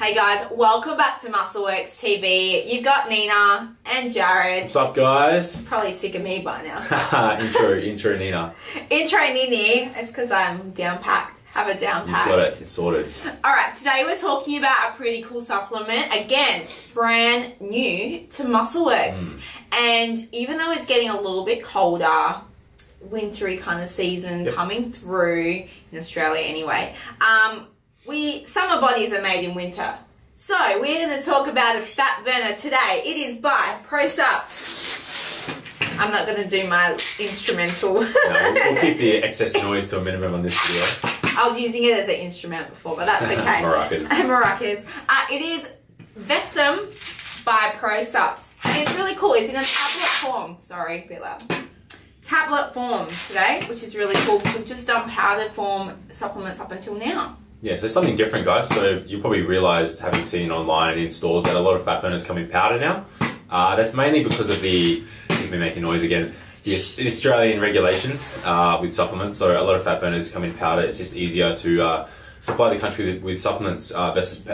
Hey guys, welcome back to Muscleworks TV. You've got Nina and Jared. What's up, guys? Probably sick of me by now. intro Nina. Intro Nini. It's because I'm down packed. Have a down packed. You've got it. You're sorted. Alright, today we're talking about a pretty cool supplement. Again, brand new to Muscleworks. And even though it's getting a little bit colder, wintry kind of season coming through in Australia anyway, summer bodies are made in winter. So we're going to talk about a fat burner today. It is by ProSupps. I'm not going to do my instrumental. No, we'll keep the excess noise to a minimum on this video. I was using it as an instrument before, but that's okay. Maracas. Maracas. It is Vexxum by ProSupps. And it's really cool. It's in a tablet form. Sorry, a bit loud. Tablet form today, which is really cool. We've just done powdered form supplements up until now. Yeah, so something different, guys. So you probably realised, having seen online and in stores, that a lot of fat burners come in powder now. That's mainly because of the, excuse me making noise again, the Australian regulations with supplements. So a lot of fat burners come in powder. It's just easier to supply the country with supplements versus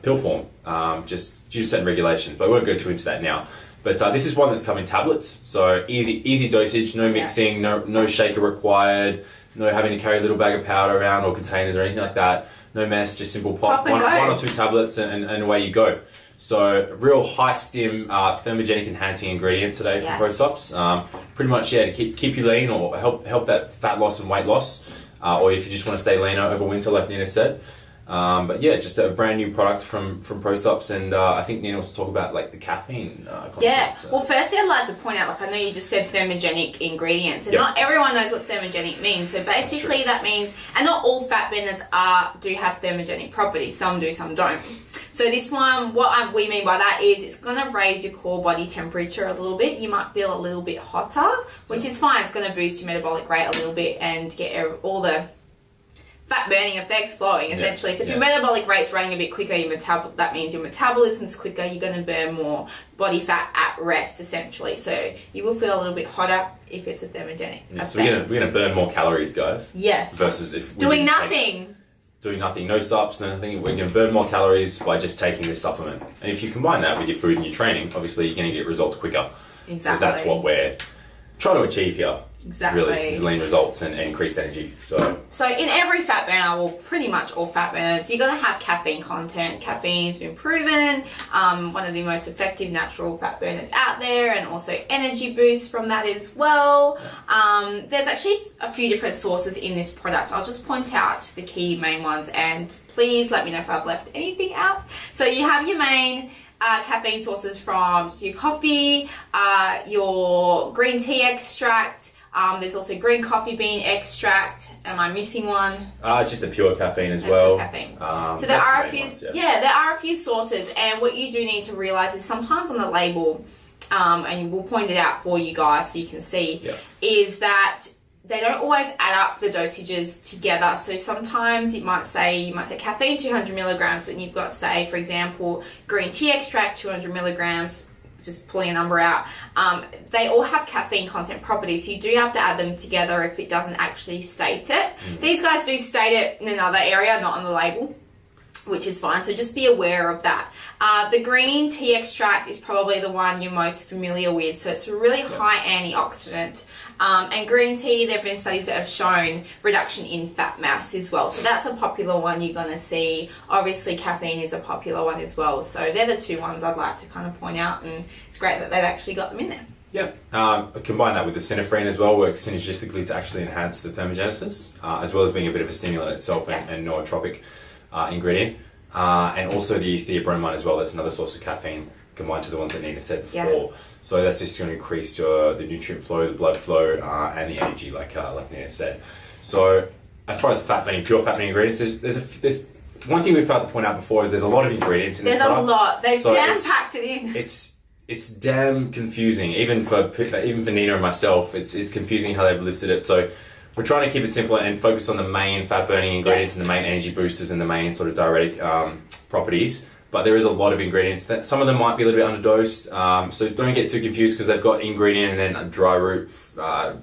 pill form, just due to certain regulations. But we won't go too into that now. But this is one that's come in tablets. So easy dosage, no mixing, no shaker required. No having to carry a little bag of powder around or containers or anything like that. No mess, just simple pop, one or two tablets and away you go. So real high stim thermogenic enhancing ingredient today from ProSupps. Pretty much to keep you lean or help that fat loss and weight loss. Or if you just want to stay leaner over winter like Nina said. But yeah, just a brand new product from ProSupps, and I think Nina wants to talk about like the caffeine concept. Yeah, well firstly I'd like to point out, like I know you just said thermogenic ingredients, and not everyone knows what thermogenic means. So basically that means, and not all fat burners do have thermogenic properties, some do, some don't. So this one, what we mean by that is it's going to raise your core body temperature a little bit. You might feel a little bit hotter, which is fine. It's going to boost your metabolic rate a little bit and get all the fat burning effects flowing essentially. So if your metabolic rate's running a bit quicker, that means your metabolism's quicker, you're going to burn more body fat at rest essentially. So you will feel a little bit hotter if it's a thermogenic. Yeah, so we're gonna burn more calories, guys. Yes. Versus if doing nothing. Doing nothing, no sups, no nothing. We're going to burn more calories by just taking this supplement. And if you combine that with your food and your training, obviously you're going to get results quicker. Exactly. So that's what we're trying to achieve here. Exactly. Really, is lean results and increased energy. So in every fat burner, well, pretty much all fat burners, you're going to have caffeine content. Caffeine's been proven one of the most effective natural fat burners out there, and also energy boosts from that as well. There's actually a few different sources in this product. I'll just point out the key main ones, and please let me know if I've left anything out. So you have your main caffeine sources from your coffee, your green tea extract. There's also green coffee bean extract. Am I missing one? Just the pure caffeine as well. Caffeine. So there are a few. There are a few sources, and what you do need to realize is sometimes on the label, and we'll point it out for you guys so you can see, is that they don't always add up the dosages together. So sometimes you might say caffeine 200 milligrams, and you've got, say, for example, green tea extract 200 milligrams. Just pulling a number out. They all have caffeine content properties, so you do have to add them together if it doesn't actually state it. These guys do state it in another area, not on the label, which is fine, so just be aware of that. The green tea extract is probably the one you're most familiar with, so it's a really high antioxidant. And green tea, there have been studies that have shown reduction in fat mass as well, so that's a popular one you're going to see. Obviously caffeine is a popular one as well, so they're the two ones I'd like to kind of point out, and it's great that they've actually got them in there. Yeah, combine that with the Synephrine as well, works synergistically to actually enhance the thermogenesis, as well as being a bit of a stimulant itself and nootropic ingredient. And also the Theobromine as well, that's another source of caffeine combined to the ones that Nina said before. So that's just going to increase the nutrient flow, the blood flow, and the energy, like Nina said. So as far as pure fat burning ingredients, there's one thing we've failed to point out before is there's a lot of ingredients in this product. There's a lot. They've jam-packed it in. It's damn confusing, even for Nina and myself. It's confusing how they've listed it. So we're trying to keep it simple and focus on the main fat burning ingredients and the main energy boosters and the main sort of diuretic properties. But there is a lot of ingredients that some of them might be a little bit underdosed. So don't get too confused because they've got ingredient and then a dry root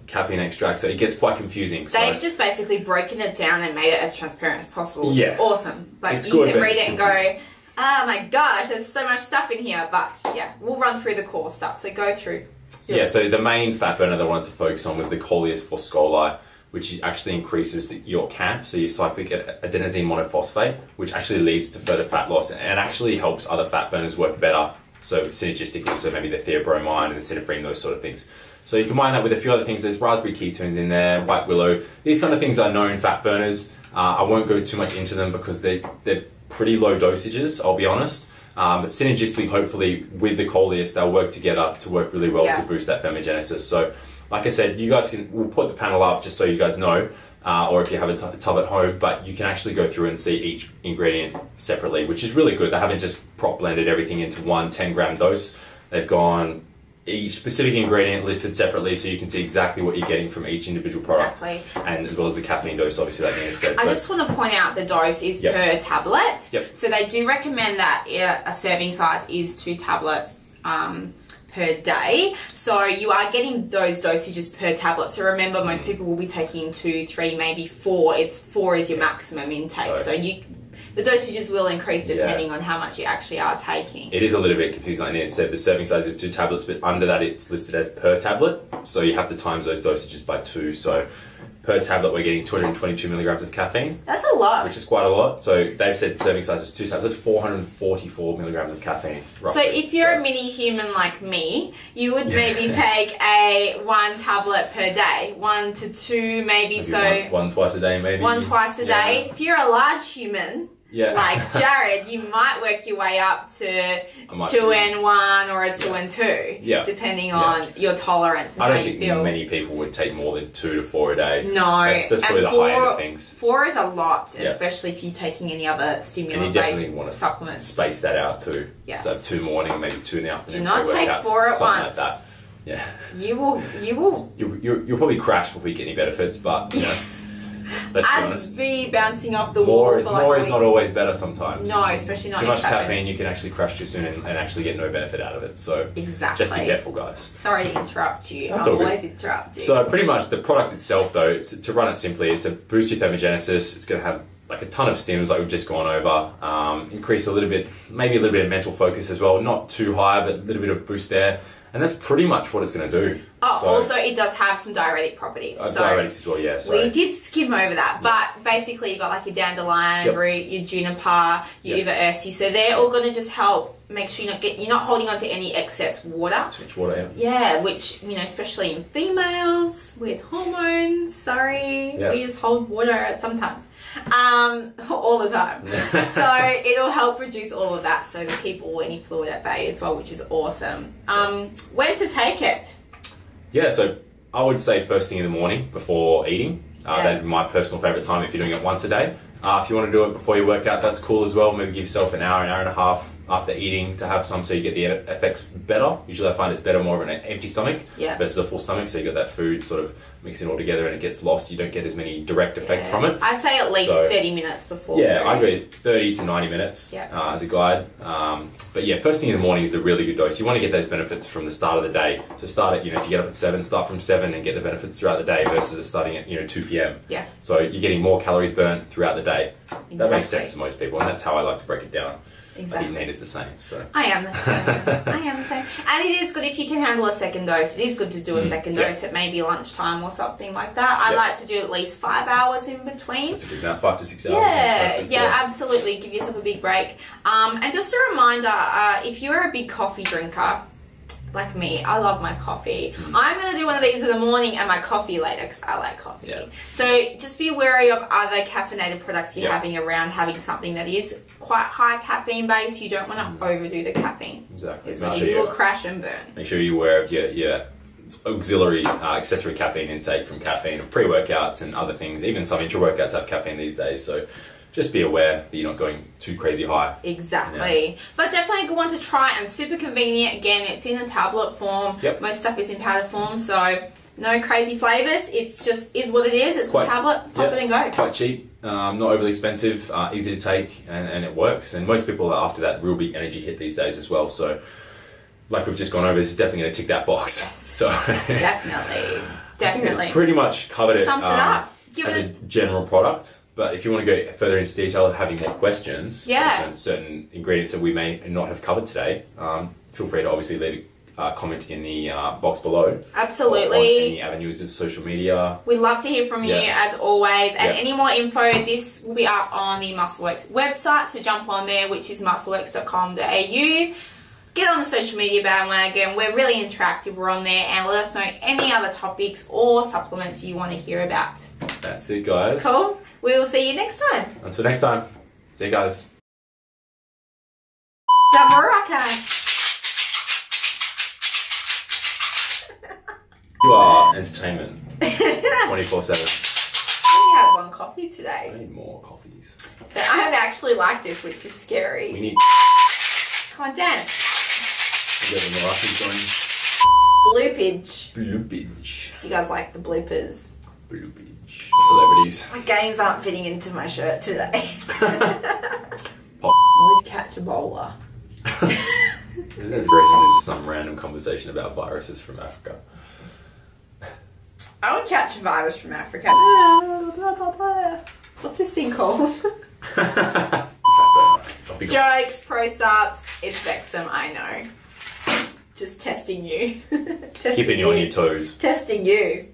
caffeine extract. So it gets quite confusing. They've just basically broken it down and made it as transparent as possible. Which is awesome. But it's you can read it and go, Oh my gosh, there's so much stuff in here, but yeah, we'll run through the core stuff, so go through. Yeah, so the main fat burner that I wanted to focus on was the Coleus Forskohlii, which actually increases your CAMP, so your cyclic adenosine monophosphate, which actually leads to further fat loss and actually helps other fat burners work better, so synergistically, so maybe the Theobromine and the Synephrine, those sort of things. So you combine that with a few other things. There's raspberry ketones in there, white willow. These kind of things are known fat burners. I won't go too much into them because they're pretty low dosages, I'll be honest. But synergistically, hopefully, with the Coleus, they'll work together to work really well to boost that thermogenesis. So, like I said, you guys we'll put the panel up just so you guys know, or if you have a tub at home, but you can actually go through and see each ingredient separately, which is really good. They haven't just prop blended everything into one 10-gram dose. They've gone each specific ingredient listed separately, so you can see exactly what you're getting from each individual product. Exactly. And as well as the caffeine dose, obviously, that Nina said. I just want to point out the dose is per tablet. So they do recommend that a serving size is 2 tablets per day. So you are getting those dosages per tablet. So remember, most people will be taking 2, 3, maybe 4. 4 is your maximum intake. So the dosages will increase depending on how much you actually are taking. It is a little bit confusing. Like Nina said, the serving size is 2 tablets, but under that it's listed as per tablet. So you have to times those dosages by 2. So per tablet, we're getting 222 milligrams of caffeine. That's a lot. Which is quite a lot. So they've said serving size is 2 tablets. That's 444 milligrams of caffeine, roughly. So if you're a mini human like me, you would maybe take a 1 tablet per day. 1 to 2 maybe. So one twice a day maybe. 1 twice a day. If you're a large human, like Jared, you might work your way up to 2 and 1 or a 2 and 2, depending on your tolerance and how you feel. I don't think many people would take more than 2 to 4 a day. No, that's probably the high end of things. 4 is a lot, especially if you're taking any other stimulant-based supplements. Space that out too. Yes. So 2 morning, maybe 2 in the afternoon. Do not take 4 at once. Like that. Yeah. You will. You'll probably crash before you get any benefits, but you know. Let's be honest. I'd be bouncing off the wall. More is not always better sometimes. No, especially not too much caffeine. You can actually crash too soon and actually get no benefit out of it. So just be careful, guys. Sorry to interrupt you. I always interrupt you. So pretty much the product itself, though, to run it simply, it's a boost your thermogenesis. It's going to have like a ton of stims, like we've just gone over. Increase a little bit, maybe a little bit of mental focus as well. Not too high, but a little bit of boost there. And that's pretty much what it's going to do. Oh, also it does have some diuretic properties. Diuretics as well, yeah. We did skim over that, but basically you've got like your dandelion root, your juniper, your Uva ursi. So they're all going to just help make sure you're not holding on to any excess water. Too much water, yeah. Which, especially in females with hormones, we just hold water sometimes. All the time. So it'll help reduce all of that, so it'll keep any fluid at bay as well, which is awesome. When to take it? Yeah, so I would say first thing in the morning before eating. That'd be my personal favourite time if you're doing it once a day. If you want to do it before you work out, that's cool as well. Maybe give yourself an hour and a half after eating to have some so you get the effects better. Usually I find it's better more of an empty stomach versus a full stomach, so you got that food sort of mixing it all together and it gets lost. You don't get as many direct effects from it. I'd say at least 30 minutes before. Yeah, I go 30 to 90 minutes as a guide. But yeah, first thing in the morning is the really good dose. You want to get those benefits from the start of the day. So start at, if you get up at 7, start from 7 and get the benefits throughout the day versus starting at, 2 p.m. Yeah. So you're getting more calories burnt throughout the day. Exactly. That makes sense to most people, and that's how I like to break it down. Exactly. Nate is the same. So I am the same. I am the same. And it is good if you can handle a second dose. It is good to do a second dose at maybe lunchtime or something like that. I like to do at least 5 hours in between. That's a good amount, 5 to 6 hours. Yeah, absolutely. Give yourself a big break. And just a reminder, if you're a big coffee drinker, like me, I love my coffee. I'm going to do one of these in the morning and my coffee later because I like coffee. Yeah. So just be wary of other caffeinated products you're having around, having something that is quite high caffeine base. You don't want to overdo the caffeine. Exactly. You will crash and burn. Make sure you're aware of your auxiliary, accessory caffeine intake from caffeine, pre-workouts and other things. Even some intra-workouts have caffeine these days. So just be aware that you're not going too crazy high. Exactly. Yeah. But definitely a good one to try and super convenient. Again, it's in a tablet form. Yep. Most stuff is in powder form, so no crazy flavours. It's just is what it is. It's a tablet. Pop it and go. Quite cheap, not overly expensive, easy to take, and it works. And most people are after that real big energy hit these days as well. So like we've just gone over, this is definitely going to tick that box. Yes. So definitely. I think it's pretty much covered it. Sums it up. As a general product. But if you want to go further into detail, having more questions, yeah, certain ingredients that we may not have covered today, feel free to obviously leave a comment in the box below. Absolutely. Or on any avenues of social media. We'd love to hear from you as always. And any more info, this will be up on the Muscleworks website. So jump on there, which is muscleworks.com.au. Get on the social media bandwagon. We're really interactive. We're on there. And let us know any other topics or supplements you want to hear about. That's it, guys. Cool. We will see you next time. Until next time. See you guys. You are entertainment. 24/7. I only had one coffee today. I need more coffees. So I don't actually like this, which is scary. We need... Come on, dance. Bloopage. Bloopage. Do you guys like the bloopers? Bloopage. Celebrities. My gains aren't fitting into my shirt today. Pop. Always catch a bowler. This is into some random conversation about viruses from Africa. I would catch a virus from Africa. What's this thing called? Jokes, Pro Supps. It's Vexxum, I know. Just testing you. Keeping you on your toes. Testing you.